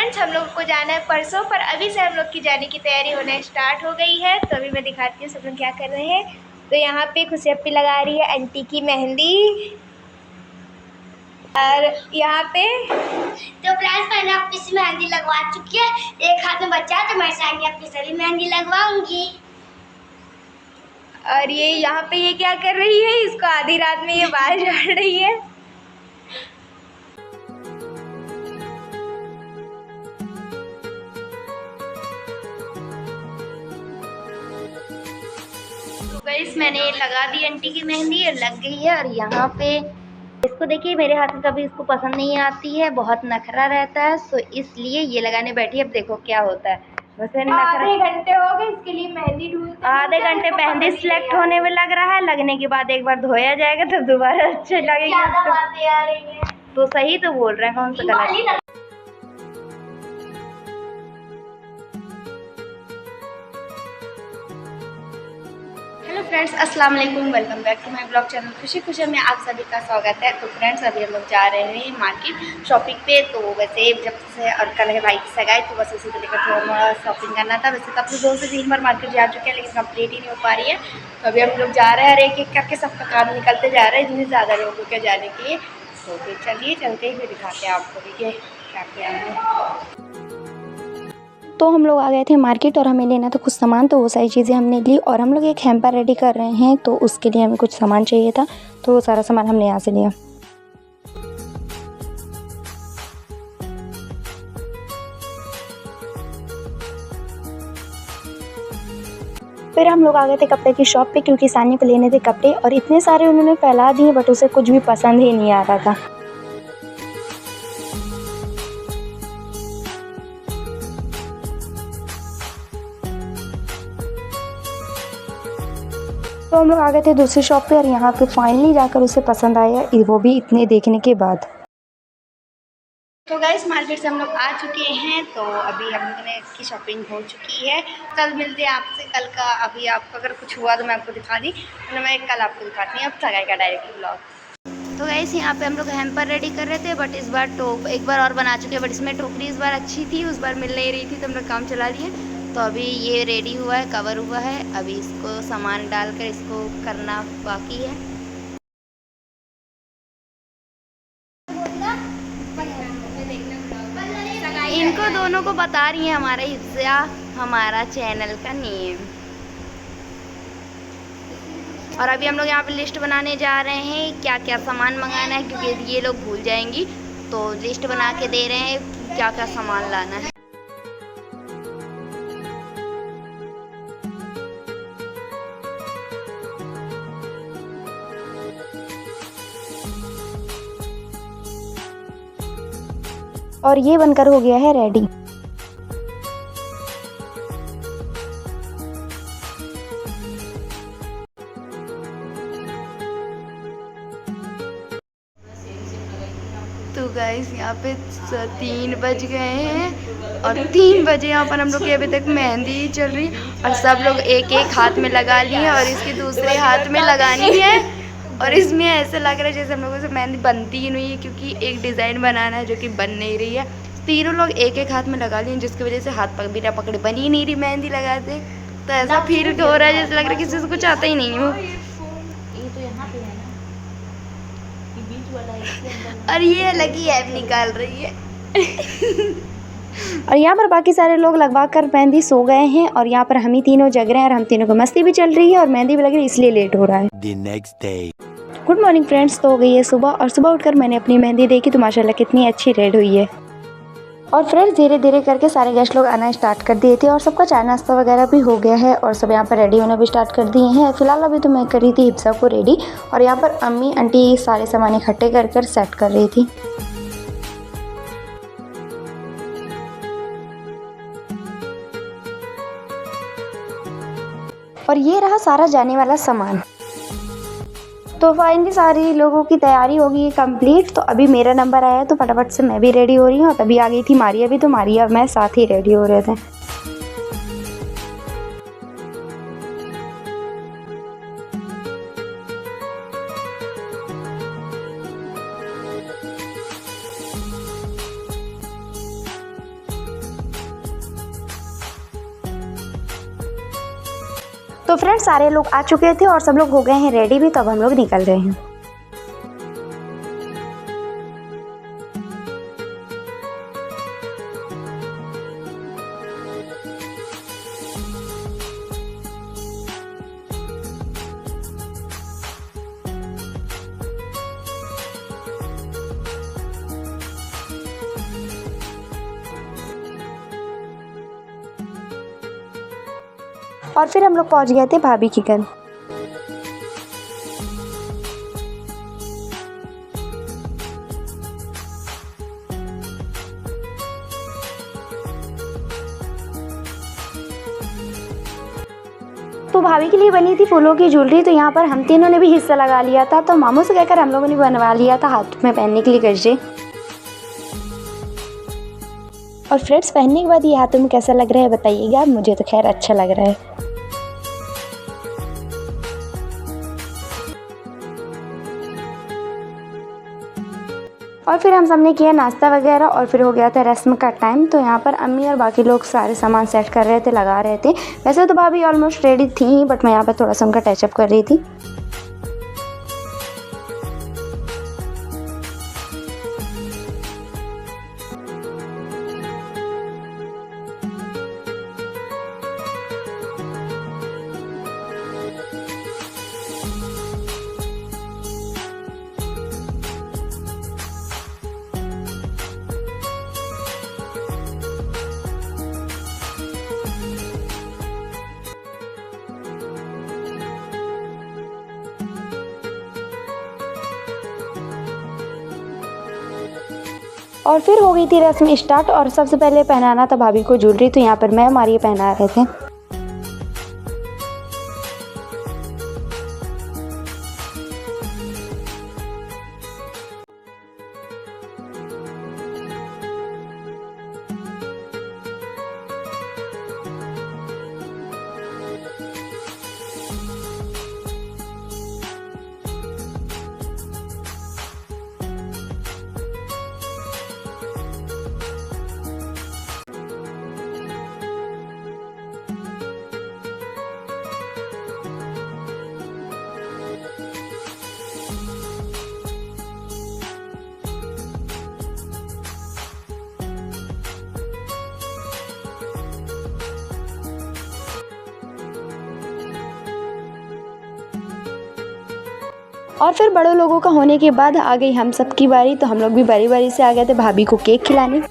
Friends, हम लोग को जाना है परसों, पर अभी से हम लोग की जाने की तैयारी होना स्टार्ट हो गई है। तो अभी मैं दिखाती हूँ सब लोग क्या कर रहे हैं। तो यहाँ पे खुशी अपनी लगा रही है आंटी की मेहंदी, और यहाँ पे तो फ्रेंड्स मैंने अपनी से मेहंदी लगवा चुकी है। एक हाथ में बचा है तो मैं साइड अपनी सभी मेहंदी लगवाऊंगी। और ये यहाँ पे ये क्या कर रही है, इसको आधी रात में ये बाल झाड़ रही है। तो गाइस मैंने लगा दी आंटी की मेहंदी और लग गई है। और यहाँ पे इसको देखिए, मेरे हाथ में कभी इसको पसंद नहीं आती है, बहुत नखरा रहता है, सो इसलिए ये लगाने बैठी। अब देखो क्या होता है। वैसे आधे घंटे हो गए इसके लिए मेहंदी ढूंढते, आधे घंटे मेहंदी सिलेक्ट होने में लग रहा है। लगने के बाद एक बार धोया जाएगा तब दोबारा अच्छे लगेगा। ज्यादा बातें आ रही हैं। तो सही तो बोल रहे हैं, कौन सा गलत। हेलो फ्रेंड्स, अस्सलाम वालेकुम, welcome back to my blog channel खुशी खुशी में आप सभी का स्वागत है। तो फ्रेंड्स अभी हम लोग जा रहे हैं मार्केट शॉपिंग पे। तो वैसे जब से और कल है भाई की सगाई, तो बस उसी को लेकर थोड़ा शॉपिंग करना था। वैसे तो आप 2 से 3 बार मार्केट जा चुके हैं, लेकिन कंप्लीट ही नहीं हो पा रही है। तो अभी हम लोग जा रहे हैं और एक एक करके सबका काम निकलते जा रहा है, इतने ज़्यादा लोगों के जाने के लिए। तो फिर चलिए चलते ही फिर दिखाते हैं आपको भी कि क्या क्या है। तो हम लोग आ गए थे मार्केट और हमें लेना था कुछ सामान, तो वो सारी चीज़ें हमने ली। और हम लोग एक हैम्पर रेडी कर रहे हैं, तो उसके लिए हमें कुछ सामान चाहिए था, तो वो सारा सामान हमने यहाँ से लिया। फिर हम लोग आ गए थे कपड़े की शॉप पे, क्योंकि सानी को लेने थे कपड़े, और इतने सारे उन्होंने फैला दिए बट उसे कुछ भी पसंद ही नहीं आ रहा था। तो हम लोग आ गए थे दूसरी शॉप पे, और यहाँ पे फाइनली जाकर उसे पसंद आया, वो भी इतने देखने के बाद। तो गाइस मार्केट से हम लोग आ चुके हैं। तो अभी हम लोगों ने की शॉपिंग हो चुकी है। कल मिलते हैं आपसे कल का। अभी आपका अगर कुछ हुआ तो मैं आपको दिखा दी, तो मैं कल आपको दिखाती हूँ अब सगाई का डायरेक्ट ब्लॉग। तो गाइस यहाँ पे हम लोग हैम्पर रेडी कर रहे थे, बट इस बार टोप एक बार और बना चुके हैं, बट इसमें टोकरी इस बार अच्छी थी, उस बार मिल नहीं रही थी, तो हम लोग काम चला लिए। तो अभी ये रेडी हुआ है, कवर हुआ है। अभी इसको सामान डालकर इसको करना बाकी है। इनको दोनों को बता रही है हमारा हिस्सा, हमारा चैनल का नेम। और अभी हम लोग यहाँ पे लिस्ट बनाने जा रहे हैं क्या क्या सामान मंगाना है, क्योंकि ये लोग भूल जाएंगी। तो लिस्ट बना के दे रहे हैं कि क्या क्या सामान लाना है। और ये बनकर हो गया है रेडी। तो गाइस यहाँ पे 3 बज गए हैं, और 3 बजे यहाँ पर हम लोग की अभी तक मेहंदी चल रही है। और सब लोग एक एक हाथ में लगा लिए हैं, और इसके दूसरे हाथ में लगानी है। और इसमें ऐसा लग रहा है जैसे हम लोगों से मेहंदी बनती ही नहीं है, क्योंकि एक डिज़ाइन बनाना है जो कि बन नहीं रही है। तीनों लोग एक एक हाथ में लगा लिए, जिसकी वजह से हाथ पकड़ बिना पकड़े बन ही नहीं रही मेहंदी लगाते। तो ऐसा फील हो रहा है जैसे लग रहा है किसी से कुछ आता ही नहीं हो। और ये अलग ही ऐप निकाल रही है। और यहाँ पर बाकी सारे लोग लगवा कर मेहंदी सो गए हैं, और यहाँ पर हम ही तीनों जग रहे हैं, और हम तीनों को मस्ती भी चल रही है और मेहंदी भी लग रही है, इसलिए लेट हो रहा है। Good morning friends. तो हो गई है सुबह, और सुबह उठकर मैंने अपनी मेहंदी देखी तो माशाल्लाह कितनी अच्छी रेड हुई है। और फ्रेंड्स धीरे धीरे करके सारे गेस्ट लोग आना स्टार्ट कर दिए थे, और सबका चाय नाश्ता वगैरह भी हो गया है, और सब यहाँ पर रेडी होना भी स्टार्ट कर दिए हैं। फिलहाल अभी तो मैं कर रही थी हिप्सा को रेडी, और यहाँ पर अम्मी आंटी सारे सामान इकट्ठे कर कर सेट कर रही थी। और ये रहा सारा जाने वाला सामान। तो फाइनली सारी लोगों की तैयारी होगी कंप्लीट। तो अभी मेरा नंबर आया, तो फटाफट से मैं भी रेडी हो रही हूँ। तभी आ गई थी मारिया भी, तो मारिया मैं साथ ही रेडी हो रहे थे। तो फ्रेंड्स सारे लोग आ चुके थे और सब लोग हो गए हैं रेडी भी, तो अब हम लोग निकल रहे हैं। और फिर हम लोग पहुंच गए थे भाभी के घर। तो भाभी के लिए बनी थी फूलों की ज्वेलरी, तो यहाँ पर हम तीनों ने भी हिस्सा लगा लिया था। तो मामू से कहकर हम लोगों ने बनवा लिया था हाथ में पहनने के लिए गजरे। और फ्रेंड्स पहनने के बाद ये हाथों में कैसा लग रहा है बताइएगा। मुझे तो खैर अच्छा लग रहा है। और फिर हम सबने किया नाश्ता वगैरह और फिर हो गया था रस्म का टाइम। तो यहाँ पर अम्मी और बाकी लोग सारे सामान सेट कर रहे थे, लगा रहे थे। वैसे तो भाभी ऑलमोस्ट रेडी थी, बट मैं यहाँ पर थोड़ा सा उनका टचअप कर रही थी। और फिर हो गई थी रस्म स्टार्ट और सबसे पहले पहनाना था भाभी को ज्वेलरी। तो यहाँ पर मैं मारिया पहना रहे थे। और फिर बड़ों लोगों का होने के बाद आ गई हम सब की बारी। तो हम लोग भी बारी बारी से आ गए थे भाभी को केक खिलाने।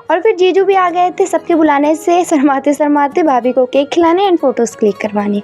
और फिर जीजू भी आ गए थे सबके बुलाने से, शर्माते शर्माते भाभी को केक खिलाने एंड फोटोज क्लिक करवाने।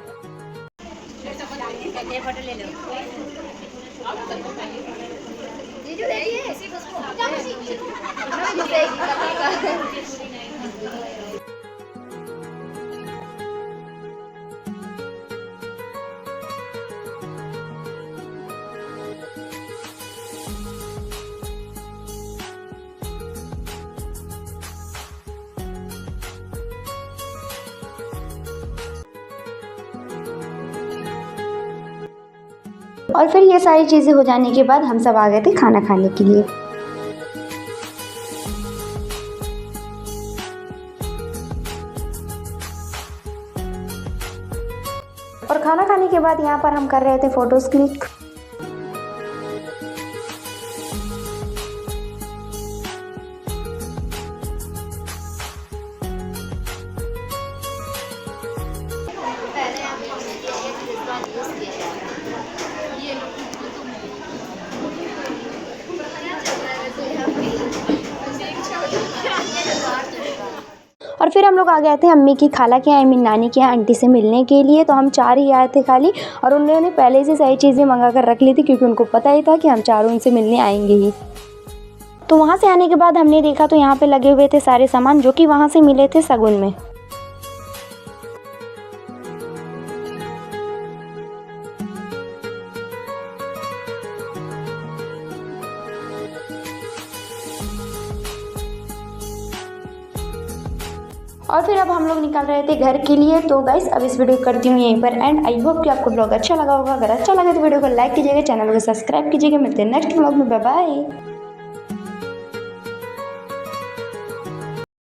और फिर ये सारी चीज़ें हो जाने के बाद हम सब आ गए थे खाना खाने के लिए। और खाना खाने के बाद यहाँ पर हम कर रहे थे फोटोज क्लिक। बाद यूज़ किया जा रहा है। ये लोग और फिर हम लोग आ गए थे अम्मी की खाला के यहाँ, आई मीन नानी के यहाँ आंटी से मिलने के लिए। तो हम 4 ही आए थे खाली, और उन्होंने पहले से सारी चीज़ें मंगा कर रख ली थी क्योंकि उनको पता ही था कि हम चारों उनसे मिलने आएंगे ही। तो वहाँ से आने के बाद हमने देखा तो यहाँ पे लगे हुए थे सारे सामान जो कि वहाँ से मिले थे शगुन में। और फिर अब हम लोग निकल रहे थे घर के लिए। तो गाइस अब इस वीडियो करती हूँ यहीं पर एंड। आई होप कि आपको ब्लॉग अच्छा लगा होगा। अगर अच्छा लगा तो वीडियो को लाइक कीजिएगा, चैनल को सब्सक्राइब कीजिएगा। मिलते हैं नेक्स्ट ब्लॉग में। Bye bye.